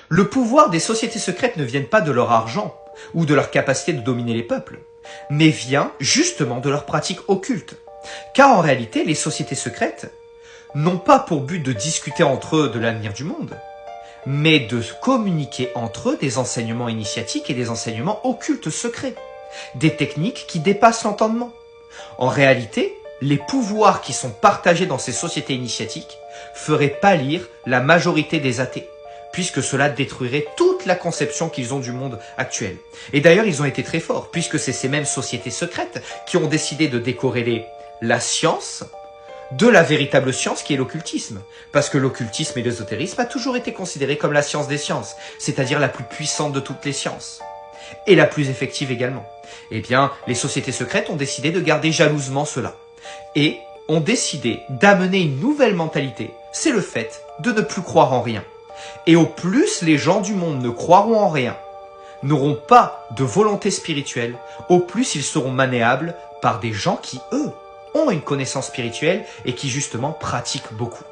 Le pouvoir des sociétés secrètes ne vient pas de leur argent ou de leur capacité de dominer les peuples, mais vient justement de leurs pratiques occultes. Car en réalité, les sociétés secrètes n'ont pas pour but de discuter entre eux de l'avenir du monde, mais de communiquer entre eux des enseignements initiatiques et des enseignements occultes secrets, des techniques qui dépassent l'entendement. En réalité, les pouvoirs qui sont partagés dans ces sociétés initiatiques feraient pâlir la majorité des athées, puisque cela détruirait toute la conception qu'ils ont du monde actuel. Et d'ailleurs, ils ont été très forts, puisque c'est ces mêmes sociétés secrètes qui ont décidé de décorréler la science de la véritable science qui est l'occultisme. Parce que l'occultisme et l'ésotérisme a toujours été considéré comme la science des sciences, c'est-à-dire la plus puissante de toutes les sciences. Et la plus effective également. Eh bien, les sociétés secrètes ont décidé de garder jalousement cela. Et ont décidé d'amener une nouvelle mentalité, c'est le fait de ne plus croire en rien. Et au plus les gens du monde ne croiront en rien, n'auront pas de volonté spirituelle, au plus ils seront manéables par des gens qui, eux, ont une connaissance spirituelle et qui justement pratiquent beaucoup.